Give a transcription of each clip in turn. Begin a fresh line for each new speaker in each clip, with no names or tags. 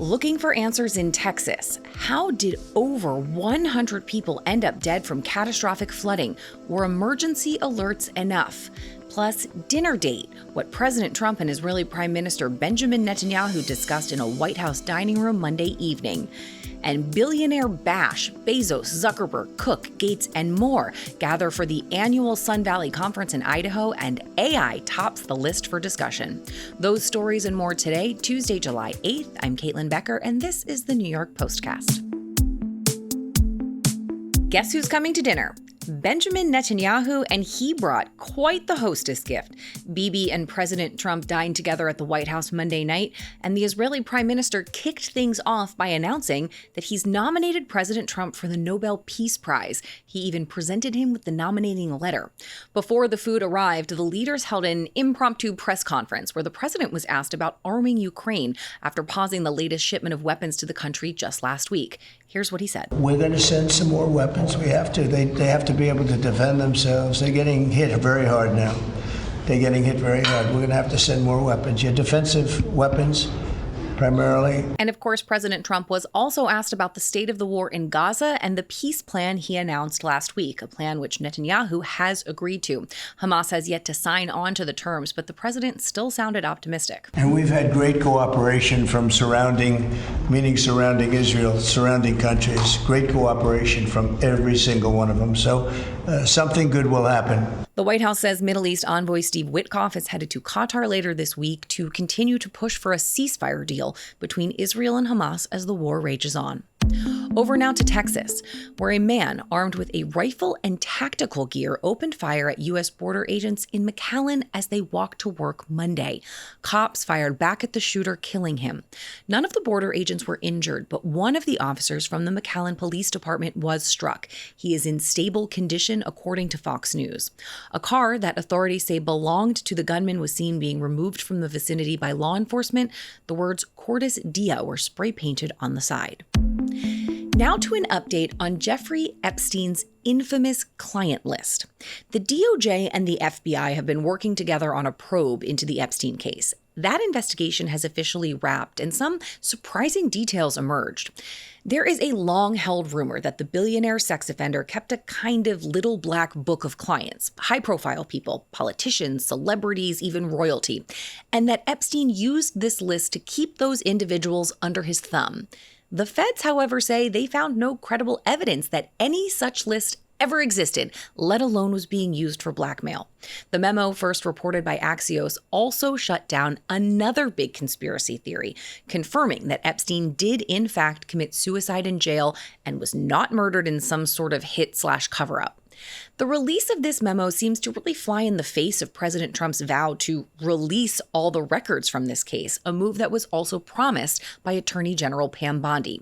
Looking for answers in Texas. How did over 100 people end up dead from catastrophic flooding? Were emergency alerts enough? Plus, dinner date, what President Trump and Israeli Prime Minister Benjamin Netanyahu discussed in a White House dining room Monday evening. And billionaire bash, Bezos, Zuckerberg, Cook, Gates, and more gather for the annual Sun Valley Conference in Idaho, and AI tops the list for discussion. Those stories and more today, Tuesday, July 8th. I'm Caitlin Becker, and this is the New York Postcast. Guess who's coming to dinner? Benjamin Netanyahu, and he brought quite the hostess gift. Bibi and President Trump dined together at the White House Monday night, and the Israeli Prime Minister kicked things off by announcing that he's nominated President Trump for the Nobel Peace Prize. He even presented him with the nominating letter. Before the food arrived, the leaders held an impromptu press conference where the president was asked about arming Ukraine after pausing the latest shipment of weapons to the country just last week. Here's what he said.
We're going to send some more weapons. We have to. They have to be able to defend themselves. They're getting hit very hard now. They're getting hit very hard. We're going to have to send more weapons. Your defensive weapons, primarily.
And of course, President Trump was also asked about the state of the war in Gaza and the peace plan he announced last week, a plan which Netanyahu has agreed to. Hamas has yet to sign on to the terms, but the president still sounded optimistic.
And we've had great cooperation from surrounding Israel, surrounding countries, great cooperation from every single one of them. So something good will happen.
The White House says Middle East envoy Steve Witkoff is headed to Qatar later this week to continue to push for a ceasefire deal between Israel and Hamas as the war rages on. Over now to Texas, where a man armed with a rifle and tactical gear opened fire at U.S. border agents in McAllen as they walked to work Monday. Cops fired back at the shooter, killing him. None of the border agents were injured, but one of the officers from the McAllen Police Department was struck. He is in stable condition, according to Fox News. A car that authorities say belonged to the gunman was seen being removed from the vicinity by law enforcement. The words Cordis Dia were spray painted on the side. Now to an update on Jeffrey Epstein's infamous client list. The DOJ and the FBI have been working together on a probe into the Epstein case. That investigation has officially wrapped, and some surprising details emerged. There is a long-held rumor that the billionaire sex offender kept a kind of little black book of clients, high-profile people, politicians, celebrities, even royalty, and that Epstein used this list to keep those individuals under his thumb. The feds, however, say they found no credible evidence that any such list ever existed, let alone was being used for blackmail. The memo, first reported by Axios, also shut down another big conspiracy theory, confirming that Epstein did in fact commit suicide in jail and was not murdered in some sort of hit/cover-up. The release of this memo seems to really fly in the face of President Trump's vow to release all the records from this case, a move that was also promised by Attorney General Pam Bondi.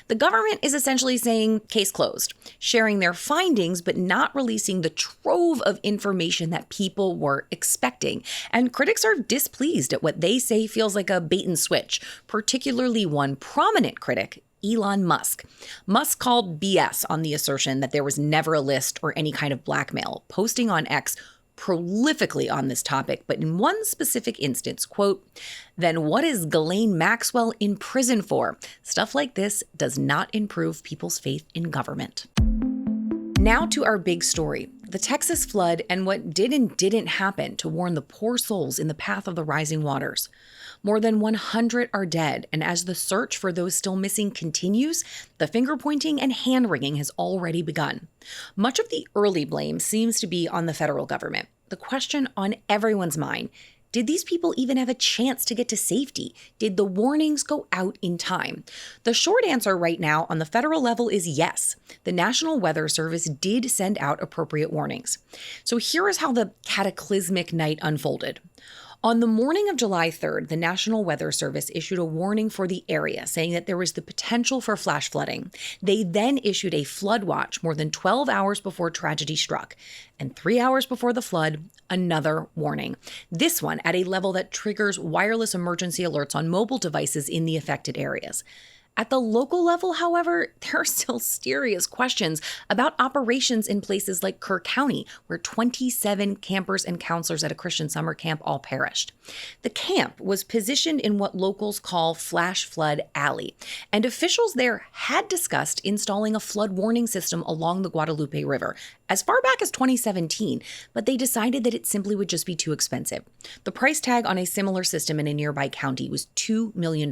The government is essentially saying, case closed, sharing their findings but not releasing the trove of information that people were expecting. And critics are displeased at what they say feels like a bait and switch, particularly one prominent critic, Elon Musk. Musk called BS on the assertion that there was never a list or any kind of blackmail, posting on X prolifically on this topic, but in one specific instance, quote, "Then what is Ghislaine Maxwell in prison for? Stuff like this does not improve people's faith in government." Now to our big story, the Texas flood and what did and didn't happen to warn the poor souls in the path of the rising waters. More than 100 are dead, and as the search for those still missing continues, the finger-pointing and hand-wringing has already begun. Much of the early blame seems to be on the federal government. The question on everyone's mind: did these people even have a chance to get to safety? Did the warnings go out in time? The short answer right now on the federal level is yes. The National Weather Service did send out appropriate warnings. So here is how the cataclysmic night unfolded. On the morning of July 3rd, the National Weather Service issued a warning for the area, saying that there was the potential for flash flooding. They then issued a flood watch more than 12 hours before tragedy struck. And 3 hours before the flood, another warning. This one at a level that triggers wireless emergency alerts on mobile devices in the affected areas. At the local level, however, there are still serious questions about operations in places like Kerr County, where 27 campers and counselors at a Christian summer camp all perished. The camp was positioned in what locals call Flash Flood Alley, and officials there had discussed installing a flood warning system along the Guadalupe River as far back as 2017, but they decided that it simply would just be too expensive. The price tag on a similar system in a nearby county was $2 million.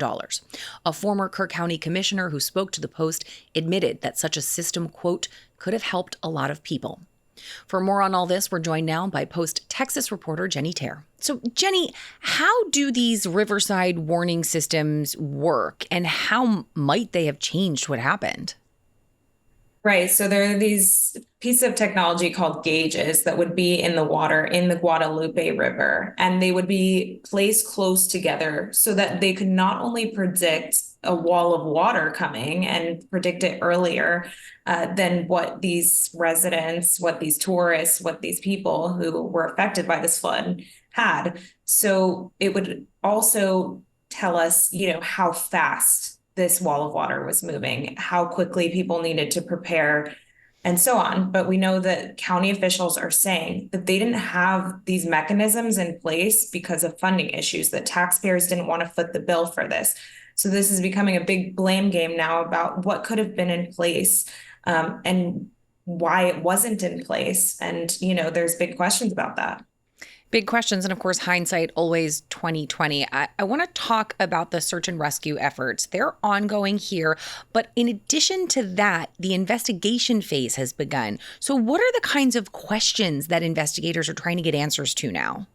A former Kerr County commissioner who spoke to the Post admitted that such a system, quote, could have helped a lot of people. For more on all this, we're joined now by Post Texas reporter Jenny Tare. So, Jenny, how do these riverside warning systems work, and how might they have changed what happened?
Right. So there are these pieces of technology called gauges that would be in the water in the Guadalupe River, and they would be placed close together so that they could not only predict a wall of water coming and predict it earlier than what these residents, what these tourists, what these people who were affected by this flood had. So it would also tell us, how fast this wall of water was moving, how quickly people needed to prepare, and so on. But we know that county officials are saying that they didn't have these mechanisms in place because of funding issues, that taxpayers didn't want to foot the bill for this. So this is becoming a big blame game now about what could have been in place and why it wasn't in place. And, there's big questions about that.
Big questions. And of course, hindsight always 2020. I want to talk about the search and rescue efforts. They're ongoing here. But in addition to that, the investigation phase has begun. So what are the kinds of questions that investigators are trying to get answers to now?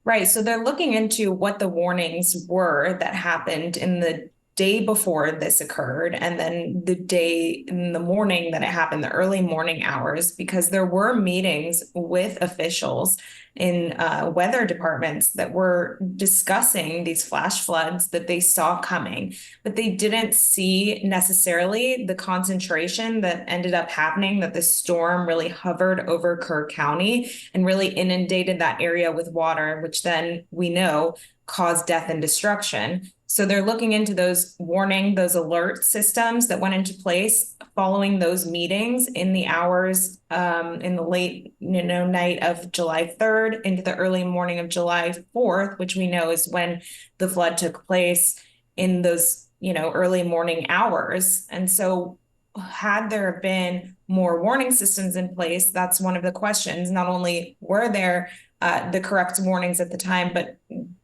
Right. So they're looking into what the warnings were that happened in the day before this occurred, and then the day in the morning that it happened, the early morning hours, because there were meetings with officials in weather departments that were discussing these flash floods that they saw coming, but they didn't see necessarily the concentration that ended up happening, that the storm really hovered over Kerr County and really inundated that area with water, which then we know caused death and destruction. So they're looking into those alert systems that went into place following those meetings in the hours in the late night of July 3rd into the early morning of July 4th, which we know is when the flood took place in those early morning hours. And so had there been more warning systems in place, that's one of the questions. Not only were there the correct warnings at the time, but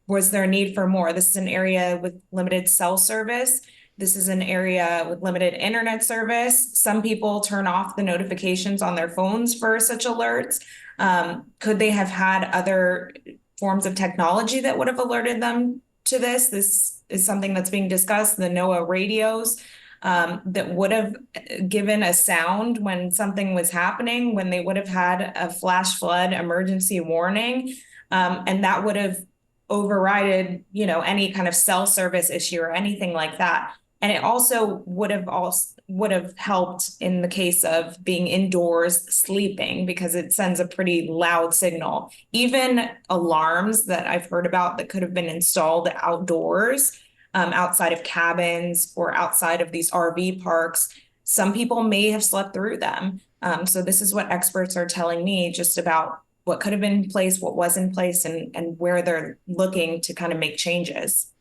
was there a need for more? This is an area with limited cell service. This is an area with limited internet service. Some people turn off the notifications on their phones for such alerts. Could they have had other forms of technology that would have alerted them to this? This is something that's being discussed, the NOAA radios that would have given a sound when something was happening, when they would have had a flash flood emergency warning. And that would have overrided, any kind of cell service issue or anything like that. And it also would have helped in the case of being indoors sleeping, because it sends a pretty loud signal. Even alarms that I've heard about that could have been installed outdoors, outside of cabins or outside of these RV parks, some people may have slept through them. So this is what experts are telling me just about what could have been in place, what was in place, and where they're looking to kind of make changes.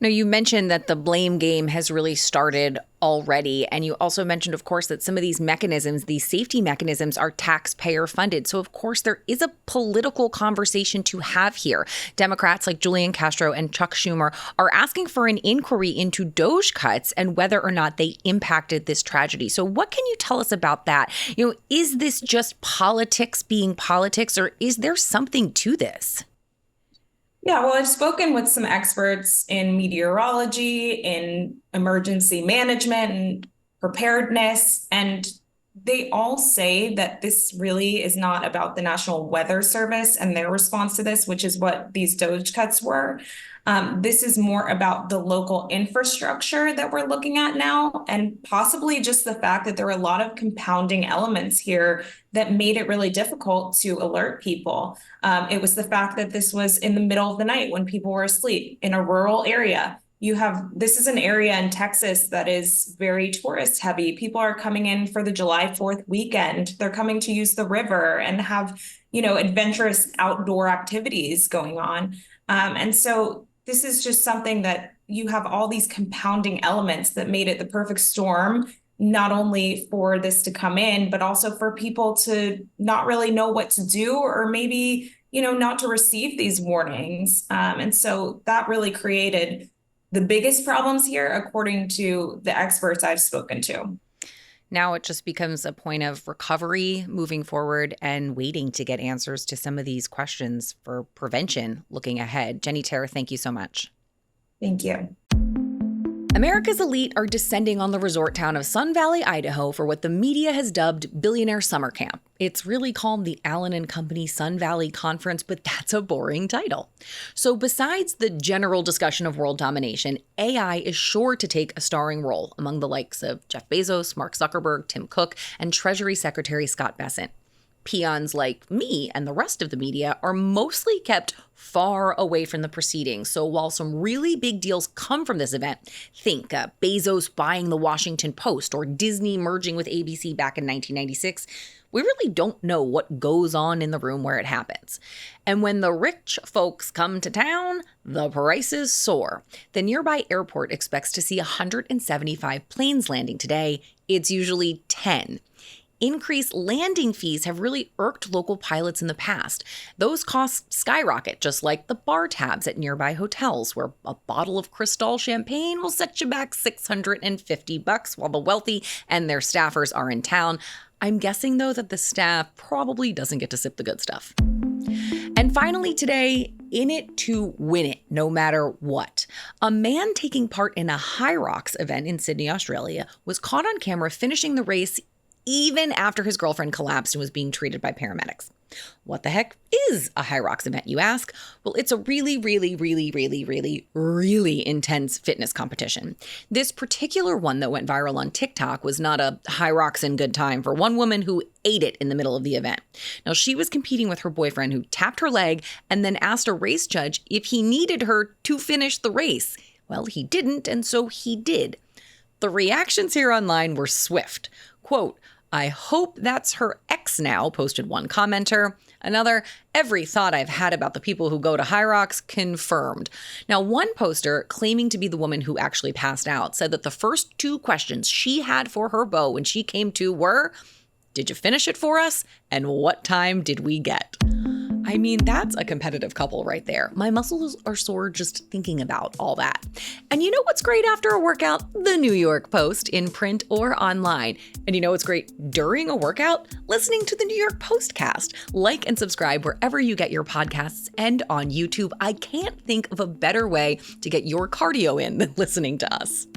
Now, you mentioned that the blame game has really started already. And you also mentioned, of course, that some of these mechanisms, these safety mechanisms, are taxpayer funded. So, of course, there is a political conversation to have here. Democrats like Julian Castro and Chuck Schumer are asking for an inquiry into DOJ cuts and whether or not they impacted this tragedy. So what can you tell us about that? Is this just politics being politics, or is there something to this?
Yeah, well, I've spoken with some experts in meteorology, in emergency management and preparedness, and they all say that this really is not about the National Weather Service and their response to this, which is what these DOJ cuts were. This is more about the local infrastructure that we're looking at now, and possibly just the fact that there are a lot of compounding elements here that made it really difficult to alert people. It was the fact that this was in the middle of the night when people were asleep in a rural area. this is an area in Texas that is very tourist heavy. People are coming in for the July 4th weekend. They're coming to use the river and have, adventurous outdoor activities going on. And so this is just something that you have all these compounding elements that made it the perfect storm, not only for this to come in, but also for people to not really know what to do, or maybe, not to receive these warnings. And so that really created the biggest problems here, according to the experts I've spoken to.
Now it just becomes a point of recovery moving forward and waiting to get answers to some of these questions for prevention looking ahead. Jenny Terr, thank you so much.
Thank you.
America's elite are descending on the resort town of Sun Valley, Idaho for what the media has dubbed Billionaire Summer Camp. It's really called the Allen and Company Sun Valley Conference, but that's a boring title. So besides the general discussion of world domination, AI is sure to take a starring role among the likes of Jeff Bezos, Mark Zuckerberg, Tim Cook, and Treasury Secretary Scott Bessent. Peons like me and the rest of the media are mostly kept far away from the proceedings. So while some really big deals come from this event, think Bezos buying the Washington Post or Disney merging with ABC back in 1996, we really don't know what goes on in the room where it happens. And when the rich folks come to town, the prices soar. The nearby airport expects to see 175 planes landing today. It's usually 10. Increased landing fees have really irked local pilots in the past. Those costs skyrocket, just like the bar tabs at nearby hotels, where a bottle of Cristal champagne will set you back $650 while the wealthy and their staffers are in town. I'm guessing, though, that the staff probably doesn't get to sip the good stuff. And finally today, in it to win it, no matter what. A man taking part in a High Rocks event in Sydney, Australia, was caught on camera finishing the race even after his girlfriend collapsed and was being treated by paramedics. What the heck is a High Rocks event, you ask? Well, it's a really intense fitness competition. This particular one that went viral on TikTok was not a High Rocks in good time for one woman who ate it in the middle of the event. Now, she was competing with her boyfriend who tapped her leg and then asked a race judge if he needed her to finish the race. Well, he didn't, and so he did. The reactions here online were swift. Quote, "I hope that's her ex now," posted one commenter. Another, "Every thought I've had about the people who go to High Rocks confirmed." Now, one poster, claiming to be the woman who actually passed out, said that the first two questions she had for her beau when she came to were, "Did you finish it for us? And what time did we get?" I mean, that's a competitive couple right there. My muscles are sore just thinking about all that. And you know what's great after a workout? The New York Post, in print or online. And you know what's great during a workout? Listening to the New York Postcast. Like and subscribe wherever you get your podcasts and on YouTube. I can't think of a better way to get your cardio in than listening to us.